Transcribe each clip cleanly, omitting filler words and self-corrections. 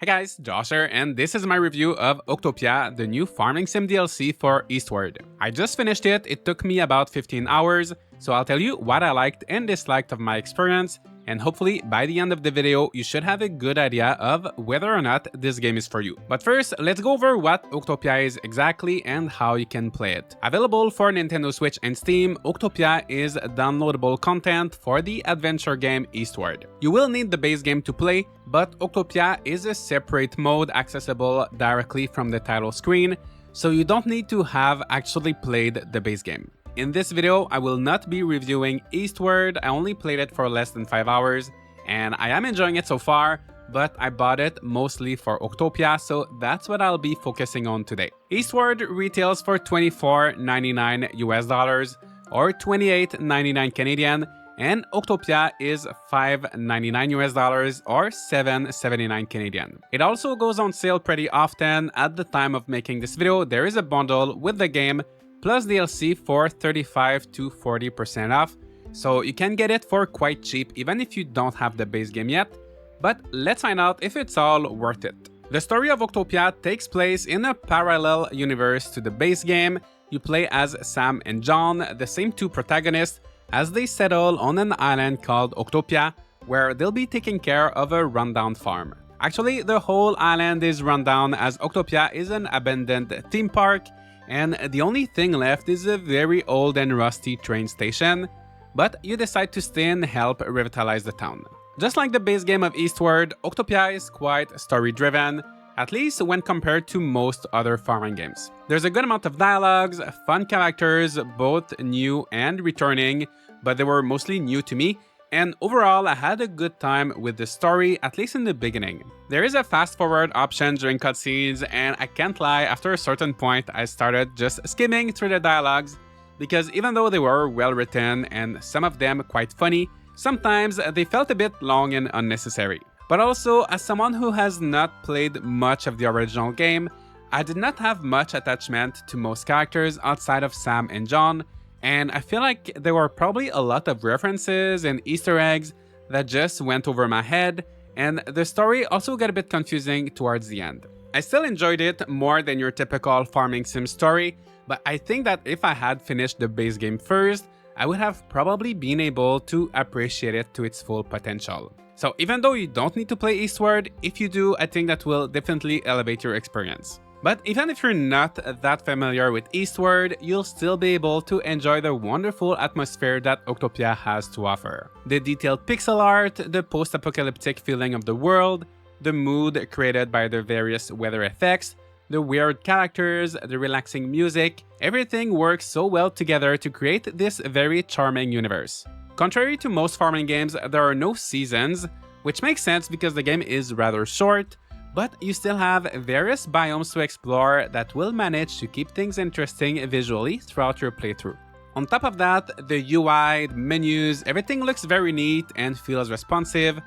Hey guys, Josh here, and this is my review of Octopia, the new farming sim DLC for Eastward. I just finished it, it took me about 15 hours, so I'll tell you what I liked and disliked of my experience, and hopefully by the end of the video you should have a good idea of whether or not this game is for you. But first, let's go over what Octopia is exactly and how you can play it. Available for Nintendo Switch and Steam, Octopia is downloadable content for the adventure game Eastward. You will need the base game to play, but Octopia is a separate mode accessible directly from the title screen, so you don't need to have actually played the base game. In this video, I will not be reviewing Eastward. I only played it for less than 5 hours, and I am enjoying it so far, but I bought it mostly for Octopia, so that's what I'll be focusing on today. Eastward retails for $24.99 US or $28.99 Canadian, and Octopia is $5.99 US or $7.79 Canadian. It also goes on sale pretty often. At the time of making this video, there is a bundle with the game plus DLC for 35 to 40% off, so you can get it for quite cheap even if you don't have the base game yet. But let's find out if it's all worth it. The story of Octopia takes place in a parallel universe to the base game. You play as Sam and John, the same two protagonists, as they settle on an island called Octopia, where they'll be taking care of a rundown farm. Actually, the whole island is rundown as Octopia is an abandoned theme park, and the only thing left is a very old and rusty train station, but you decide to stay and help revitalize the town. Just like the base game of Eastward, Octopia is quite story-driven, at least when compared to most other farming games. There's a good amount of dialogues, fun characters, both new and returning, but they were mostly new to me, and overall I had a good time with the story, at least in the beginning. There is a fast forward option during cutscenes, and I can't lie, after a certain point I started just skimming through the dialogues, because even though they were well written and some of them quite funny, sometimes they felt a bit long and unnecessary. But also, as someone who has not played much of the original game, I did not have much attachment to most characters outside of Sam and John, and I feel like there were probably a lot of references and Easter eggs that just went over my head, and the story also got a bit confusing towards the end. I still enjoyed it more than your typical farming sim story, but I think that if I had finished the base game first, I would have probably been able to appreciate it to its full potential. So even though you don't need to play Eastward, if you do, I think that will definitely elevate your experience. But even if you're not that familiar with Eastward, you'll still be able to enjoy the wonderful atmosphere that Octopia has to offer. The detailed pixel art, the post-apocalyptic feeling of the world, the mood created by the various weather effects, the weird characters, the relaxing music, everything works so well together to create this very charming universe. Contrary to most farming games, there are no seasons, which makes sense because the game is rather short, but you still have various biomes to explore that will manage to keep things interesting visually throughout your playthrough. On top of that, the UI, the menus, everything looks very neat and feels responsive,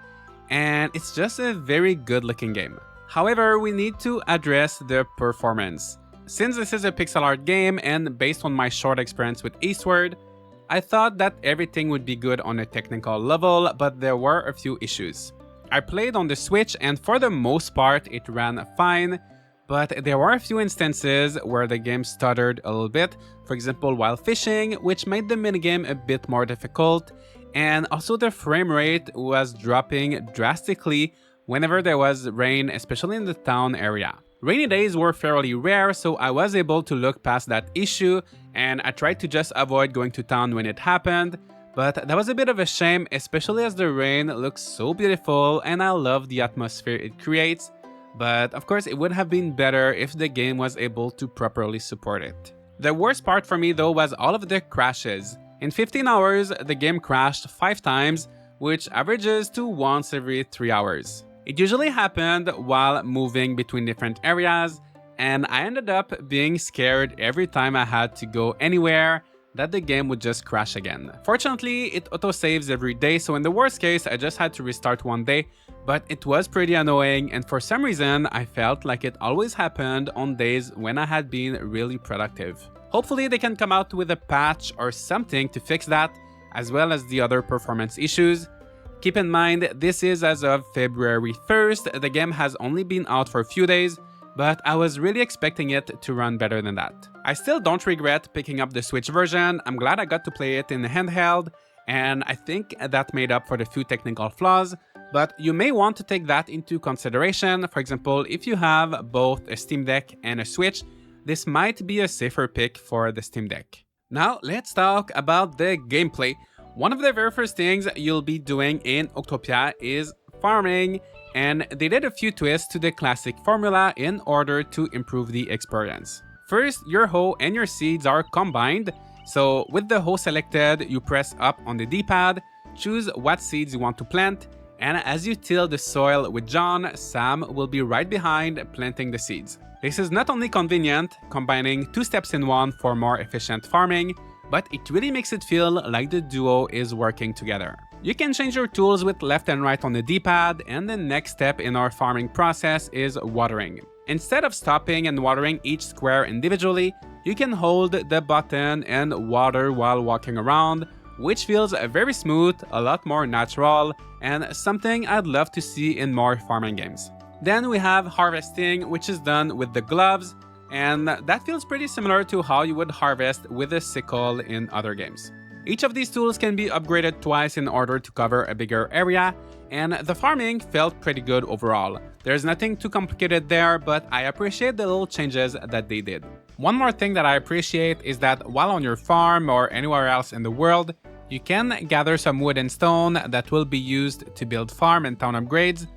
and it's just a very good looking game. However, we need to address the performance. Since this is a pixel art game and based on my short experience with Eastward, I thought that everything would be good on a technical level, but there were a few issues. I played on the Switch and for the most part it ran fine, but there were a few instances where the game stuttered a little bit, for example while fishing, which made the minigame a bit more difficult, and also the frame rate was dropping drastically whenever there was rain, especially in the town area. Rainy days were fairly rare, so I was able to look past that issue, and I tried to just avoid going to town when it happened, but that was a bit of a shame, especially as the rain looks so beautiful and I love the atmosphere it creates, but of course it would have been better if the game was able to properly support it. The worst part for me though was all of the crashes. In 15 hours, the game crashed 5 times, which averages to once every 3 hours. It usually happened while moving between different areas, and I ended up being scared every time I had to go anywhere that the game would just crash again. Fortunately, it autosaves every day, so in the worst case, I just had to restart one day, but it was pretty annoying, and for some reason, I felt like it always happened on days when I had been really productive. Hopefully, they can come out with a patch or something to fix that, as well as the other performance issues. Keep in mind, this is as of February 1st, the game has only been out for a few days, but I was really expecting it to run better than that. I still don't regret picking up the Switch version, I'm glad I got to play it in handheld, and I think that made up for the few technical flaws, but you may want to take that into consideration. For example, if you have both a Steam Deck and a Switch, this might be a safer pick for the Steam Deck. Now let's talk about the gameplay. One of the very first things you'll be doing in Octopia is farming, and they did a few twists to the classic formula in order to improve the experience. First, your hoe and your seeds are combined, so with the hoe selected, you press up on the D-pad, choose what seeds you want to plant, and as you till the soil with John, Sam will be right behind planting the seeds. This is not only convenient, combining 2 steps in one for more efficient farming, but it really makes it feel like the duo is working together. You can change your tools with left and right on the D-pad, and the next step in our farming process is watering. Instead of stopping and watering each square individually, you can hold the button and water while walking around, which feels very smooth, a lot more natural, and something I'd love to see in more farming games. Then we have harvesting, which is done with the gloves, and that feels pretty similar to how you would harvest with a sickle in other games. Each of these tools can be upgraded twice in order to cover a bigger area, and the farming felt pretty good overall. There's nothing too complicated there, but I appreciate the little changes that they did. One more thing that I appreciate is that while on your farm or anywhere else in the world, you can gather some wood and stone that will be used to build farm and town upgrades.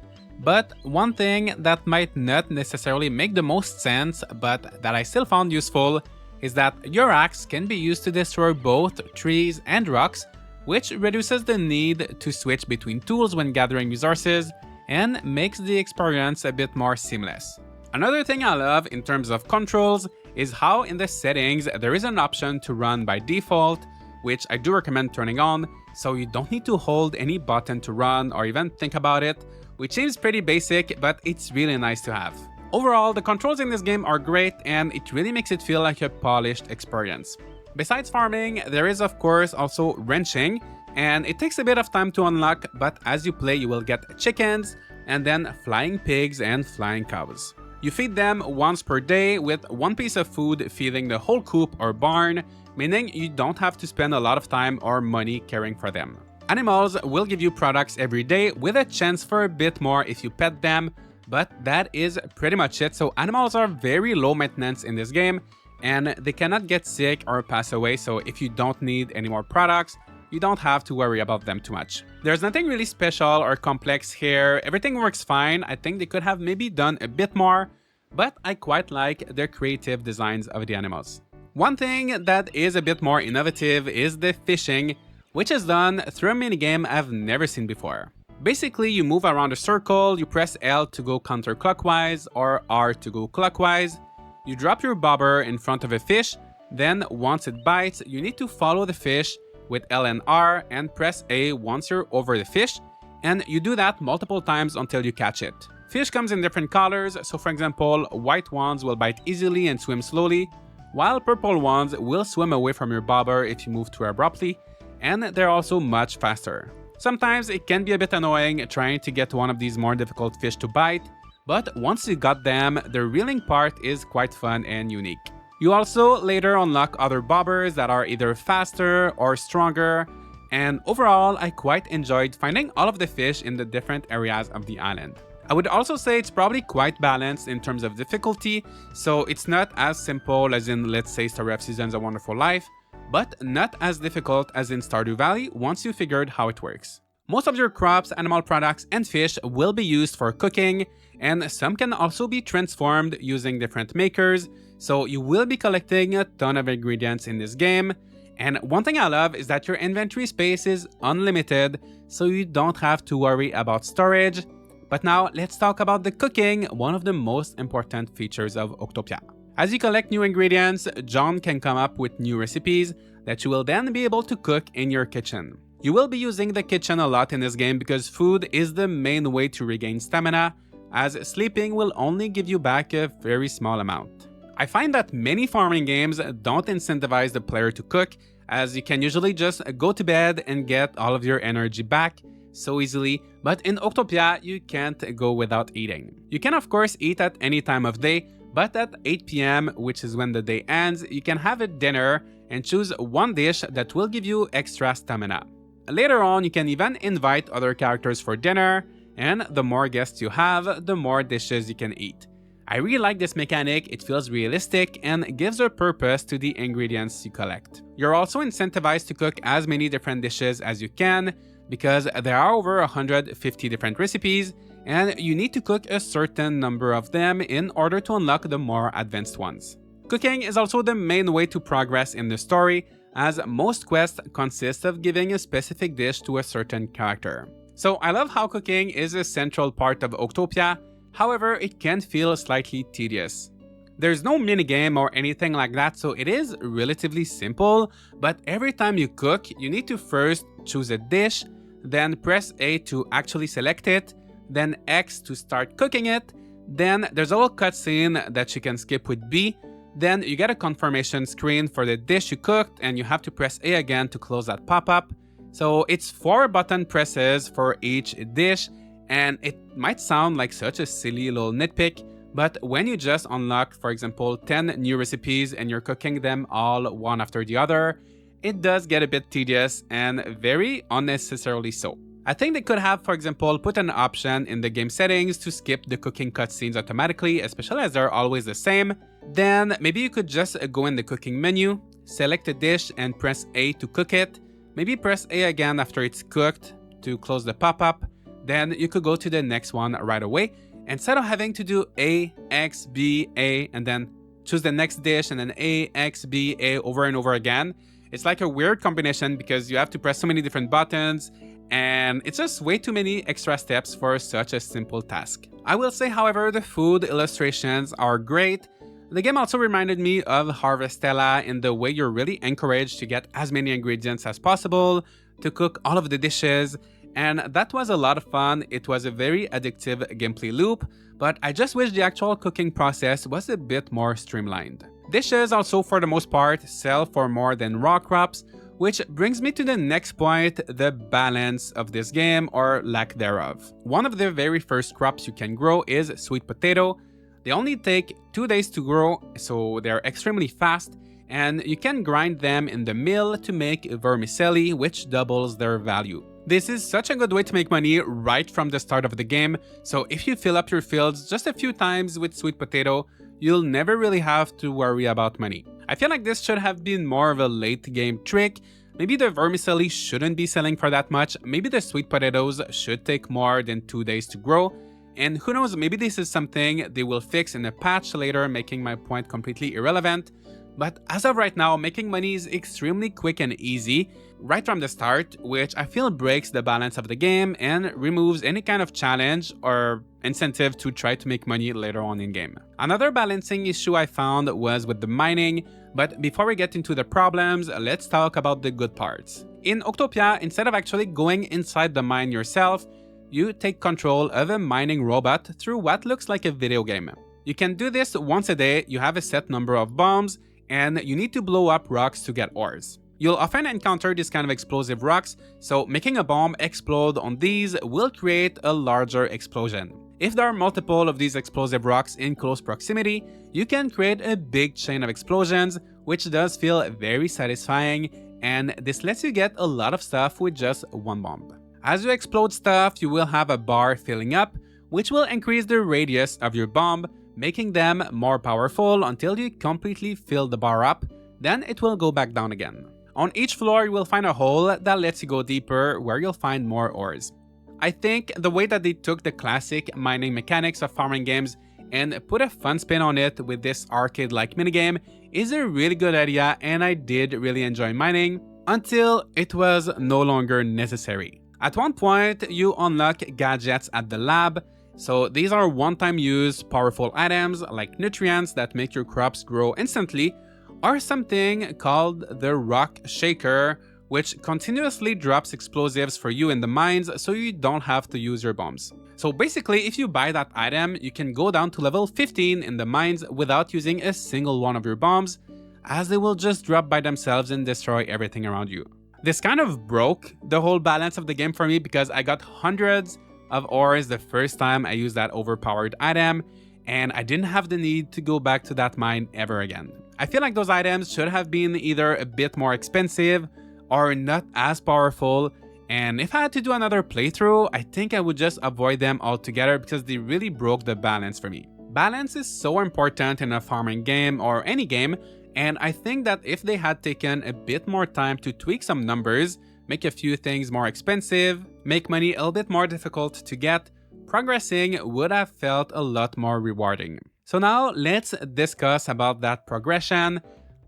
But one thing that might not necessarily make the most sense, but that I still found useful, is that your axe can be used to destroy both trees and rocks, which reduces the need to switch between tools when gathering resources and makes the experience a bit more seamless. Another thing I love in terms of controls is how in the settings there is an option to run by default, which I do recommend turning on, so you don't need to hold any button to run or even think about it, which seems pretty basic, but it's really nice to have. Overall, the controls in this game are great, and it really makes it feel like a polished experience. Besides farming, there is of course also ranching, and it takes a bit of time to unlock, but as you play you will get chickens, and then flying pigs and flying cows. You feed them once per day, with one piece of food feeding the whole coop or barn, meaning you don't have to spend a lot of time or money caring for them. Animals will give you products every day, with a chance for a bit more if you pet them, but that is pretty much it. So animals are very low maintenance in this game, and they cannot get sick or pass away, so if you don't need any more products, you don't have to worry about them too much. There's nothing really special or complex here, everything works fine. I think they could have maybe done a bit more, but I quite like the creative designs of the animals. One thing that is a bit more innovative is the fishing, which is done through a minigame I've never seen before. Basically, you move around a circle, you press L to go counterclockwise or R to go clockwise, you drop your bobber in front of a fish, then once it bites, you need to follow the fish with L and R and press A once you're over the fish, and you do that multiple times until you catch it. Fish comes in different colors, so for example, white ones will bite easily and swim slowly, while purple ones will swim away from your bobber if you move too abruptly, and they're also much faster. Sometimes it can be a bit annoying trying to get one of these more difficult fish to bite, but once you got them, the reeling part is quite fun and unique. You also later unlock other bobbers that are either faster or stronger, and overall I quite enjoyed finding all of the fish in the different areas of the island. I would also say it's probably quite balanced in terms of difficulty, so it's not as simple as in, let's say, Story of Seasons: A Wonderful Life, but not as difficult as in Stardew Valley once you figured how it works. Most of your crops, animal products, and fish will be used for cooking, and some can also be transformed using different makers, so you will be collecting a ton of ingredients in this game. And one thing I love is that your inventory space is unlimited, so you don't have to worry about storage. But now let's talk about the cooking, one of the most important features of Octopia. As you collect new ingredients, John can come up with new recipes that you will then be able to cook in your kitchen. You will be using the kitchen a lot in this game because food is the main way to regain stamina, as sleeping will only give you back a very small amount. I find that many farming games don't incentivize the player to cook, as you can usually just go to bed and get all of your energy back, so easily, but in Octopia, you can't go without eating. You can of course eat at any time of day, but at 8 p.m., which is when the day ends, you can have a dinner and choose one dish that will give you extra stamina. Later on, you can even invite other characters for dinner, and the more guests you have, the more dishes you can eat. I really like this mechanic, it feels realistic and gives a purpose to the ingredients you collect. You're also incentivized to cook as many different dishes as you can, because there are over 150 different recipes, and you need to cook a certain number of them in order to unlock the more advanced ones. Cooking is also the main way to progress in the story, as most quests consist of giving a specific dish to a certain character. So I love how cooking is a central part of Octopia. However, it can feel slightly tedious. There's no minigame or anything like that, so it is relatively simple, but every time you cook, you need to first choose a dish, then press A to actually select it, then X to start cooking it, then there's a little cutscene that you can skip with B, then you get a confirmation screen for the dish you cooked and you have to press A again to close that pop-up. So it's 4 button presses for each dish, and it might sound like such a silly little nitpick, but when you just unlock, for example, 10 new recipes and you're cooking them all one after the other, it does get a bit tedious and very unnecessarily so. I think they could have, for example, put an option in the game settings to skip the cooking cutscenes automatically, especially as they're always the same. Then maybe you could just go in the cooking menu, select a dish and press A to cook it, maybe press A again after it's cooked to close the pop-up. Then you could go to the next one right away. Instead of having to do A, X, B, A, and then choose the next dish and then A, X, B, A over and over again, it's like a weird combination because you have to press so many different buttons, and it's just way too many extra steps for such a simple task. I will say, however, the food illustrations are great. The game also reminded me of Harvestella in the way you're really encouraged to get as many ingredients as possible, to cook all of the dishes, and that was a lot of fun. It was a very addictive gameplay loop, but I just wish the actual cooking process was a bit more streamlined. Dishes also, for the most part, sell for more than raw crops, which brings me to the next point, the balance of this game, or lack thereof. One of the very first crops you can grow is sweet potato. They only take 2 days to grow, so they're extremely fast, and you can grind them in the mill to make vermicelli, which doubles their value. This is such a good way to make money right from the start of the game, so if you fill up your fields just a few times with sweet potato, you'll never really have to worry about money. I feel like this should have been more of a late game trick. Maybe the vermicelli shouldn't be selling for that much, maybe the sweet potatoes should take more than 2 days to grow, and who knows, maybe this is something they will fix in a patch later, making my point completely irrelevant. But as of right now, making money is extremely quick and easy right from the start, which I feel breaks the balance of the game and removes any kind of challenge or incentive to try to make money later on in game. Another balancing issue I found was with the mining, but before we get into the problems, let's talk about the good parts. In Octopia, instead of actually going inside the mine yourself, you take control of a mining robot through what looks like a video game. You can do this once a day, you have a set number of bombs, and you need to blow up rocks to get ores. You'll often encounter this kind of explosive rocks, so making a bomb explode on these will create a larger explosion. If there are multiple of these explosive rocks in close proximity, you can create a big chain of explosions, which does feel very satisfying, and this lets you get a lot of stuff with just one bomb. As you explode stuff, you will have a bar filling up, which will increase the radius of your bomb, making them more powerful until you completely fill the bar up, then it will go back down again. On each floor, you will find a hole that lets you go deeper, where you'll find more ores. I think the way that they took the classic mining mechanics of farming games and put a fun spin on it with this arcade-like minigame is a really good idea, and I did really enjoy mining until it was no longer necessary. At one point, you unlock gadgets at the lab. So these are one-time use powerful items like nutrients that make your crops grow instantly, or something called the Rock Shaker, which continuously drops explosives for you in the mines so you don't have to use your bombs. So basically, if you buy that item, you can go down to level 15 in the mines without using a single one of your bombs, as they will just drop by themselves and destroy everything around you. This kind of broke the whole balance of the game for me because I got hundreds of ores the first time I used that overpowered item, and I didn't have the need to go back to that mine ever again. I feel like those items should have been either a bit more expensive or not as powerful, and if I had to do another playthrough, I think I would just avoid them altogether because they really broke the balance for me. Balance is so important in a farming game or any game, and I think that if they had taken a bit more time to tweak some numbers, make a few things more expensive, make money a little bit more difficult to get, progressing would have felt a lot more rewarding. So now let's discuss about that progression.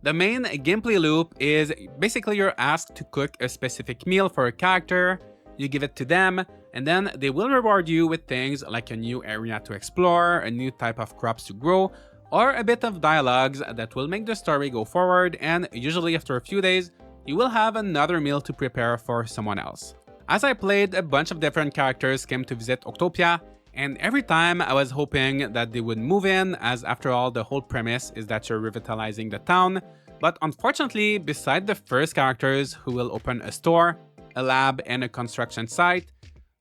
The main gameplay loop is basically you're asked to cook a specific meal for a character, you give it to them, and then they will reward you with things like a new area to explore, a new type of crops to grow, or a bit of dialogues that will make the story go forward, and usually after a few days, you will have another meal to prepare for someone else. As I played, a bunch of different characters came to visit Octopia, and every time I was hoping that they would move in, as after all the whole premise is that you're revitalizing the town, but unfortunately, beside the first characters who will open a store, a lab, and a construction site,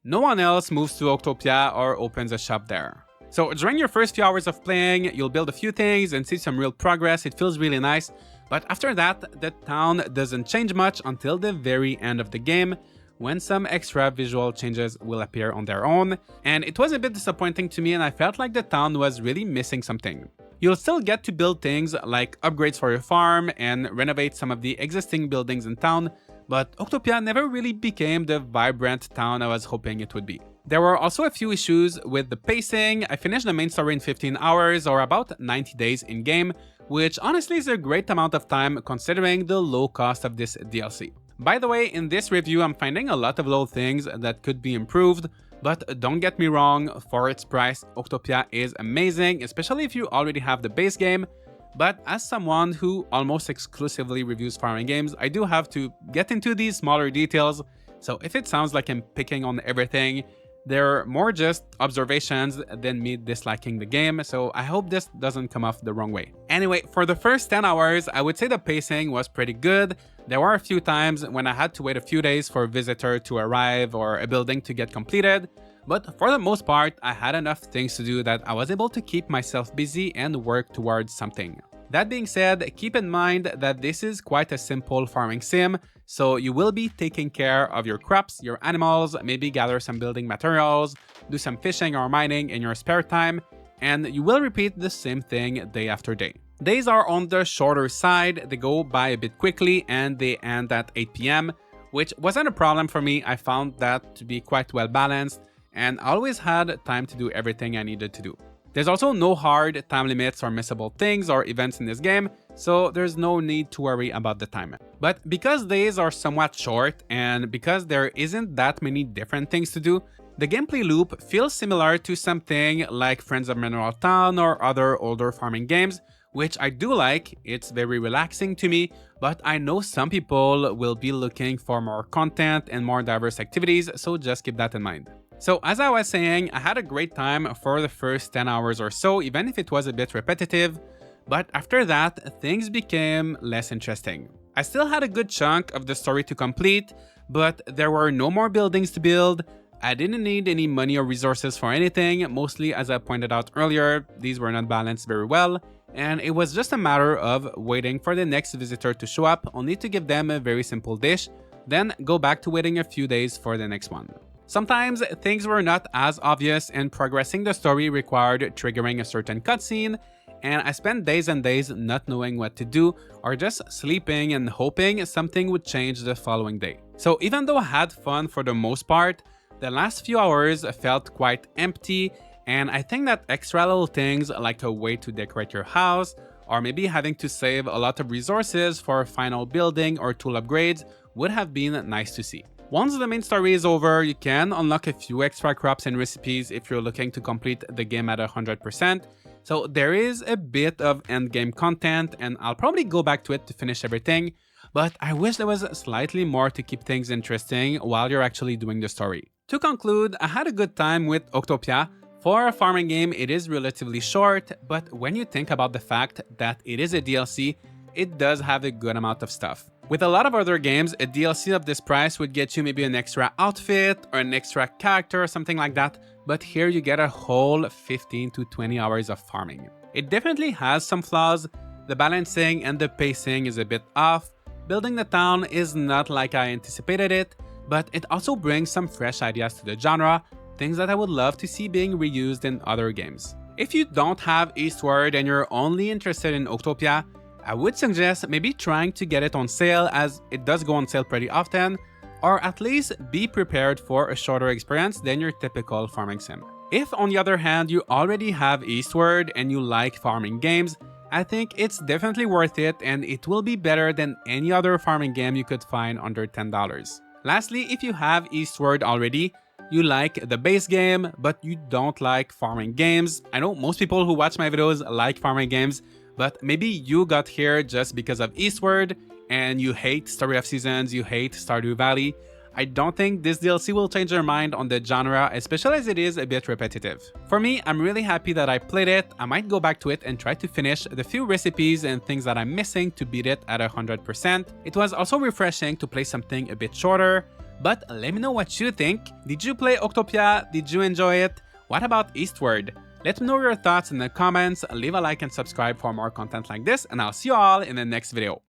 no one else moves to Octopia or opens a shop there. So during your first few hours of playing, you'll build a few things and see some real progress, it feels really nice, but after that, the town doesn't change much until the very end of the game, when some extra visual changes will appear on their own, and it was a bit disappointing to me and I felt like the town was really missing something. You'll still get to build things like upgrades for your farm and renovate some of the existing buildings in town, but Octopia never really became the vibrant town I was hoping it would be. There were also a few issues with the pacing. I finished the main story in 15 hours or about 90 days in-game, which honestly is a great amount of time considering the low cost of this DLC. By the way, in this review I'm finding a lot of little things that could be improved, but don't get me wrong, for its price, Octopia is amazing, especially if you already have the base game, but as someone who almost exclusively reviews farming games, I do have to get into these smaller details, so if it sounds like I'm picking on everything, they're more just observations than me disliking the game, so I hope this doesn't come off the wrong way. Anyway, for the first 10 hours, I would say the pacing was pretty good. There were a few times when I had to wait a few days for a visitor to arrive or a building to get completed, but for the most part, I had enough things to do that I was able to keep myself busy and work towards something. That being said, keep in mind that this is quite a simple farming sim, so you will be taking care of your crops, your animals, maybe gather some building materials, do some fishing or mining in your spare time, and you will repeat the same thing day after day. Days are on the shorter side, they go by a bit quickly and they end at 8 PM, which wasn't a problem for me. I found that to be quite well balanced and I always had time to do everything I needed to do. There's also no hard time limits or missable things or events in this game, so there's no need to worry about the time. But because days are somewhat short and because there isn't that many different things to do, the gameplay loop feels similar to something like Friends of Mineral Town or other older farming games, which I do like. It's very relaxing to me, but I know some people will be looking for more content and more diverse activities, so just keep that in mind. So as I was saying, I had a great time for the first 10 hours or so, even if it was a bit repetitive, but after that, things became less interesting. I still had a good chunk of the story to complete, but there were no more buildings to build. I didn't need any money or resources for anything, mostly as I pointed out earlier, these were not balanced very well, and it was just a matter of waiting for the next visitor to show up, only to give them a very simple dish, then go back to waiting a few days for the next one. Sometimes things were not as obvious and progressing the story required triggering a certain cutscene, and I spent days and days not knowing what to do or just sleeping and hoping something would change the following day. So even though I had fun for the most part, the last few hours felt quite empty, and I think that extra little things like a way to decorate your house or maybe having to save a lot of resources for final building or tool upgrades would have been nice to see. Once the main story is over, you can unlock a few extra crops and recipes if you're looking to complete the game at 100%, so there is a bit of endgame content and I'll probably go back to it to finish everything, but I wish there was slightly more to keep things interesting while you're actually doing the story. To conclude, I had a good time with Octopia. For a farming game, it is relatively short, but when you think about the fact that it is a DLC, it does have a good amount of stuff. With a lot of other games, a DLC of this price would get you maybe an extra outfit or an extra character or something like that, but here you get a whole 15 to 20 hours of farming. It definitely has some flaws. The balancing and the pacing is a bit off. Building the town is not like I anticipated it, but it also brings some fresh ideas to the genre, things that I would love to see being reused in other games. If you don't have Eastward and you're only interested in Octopia, I would suggest maybe trying to get it on sale, as it does go on sale pretty often, or at least be prepared for a shorter experience than your typical farming sim. If on the other hand you already have Eastward and you like farming games, I think it's definitely worth it, and it will be better than any other farming game you could find under $10. Lastly, if you have Eastward already, you like the base game, but you don't like farming games. I know most people who watch my videos like farming games, but maybe you got here just because of Eastward and you hate Story of Seasons, you hate Stardew Valley. I don't think this DLC will change your mind on the genre, especially as it is a bit repetitive. For me, I'm really happy that I played it. I might go back to it and try to finish the few recipes and things that I'm missing to beat it at 100%. It was also refreshing to play something a bit shorter, but let me know what you think. Did you play Octopia? Did you enjoy it? What about Eastward? Let me know your thoughts in the comments, leave a like and subscribe for more content like this, and I'll see you all in the next video.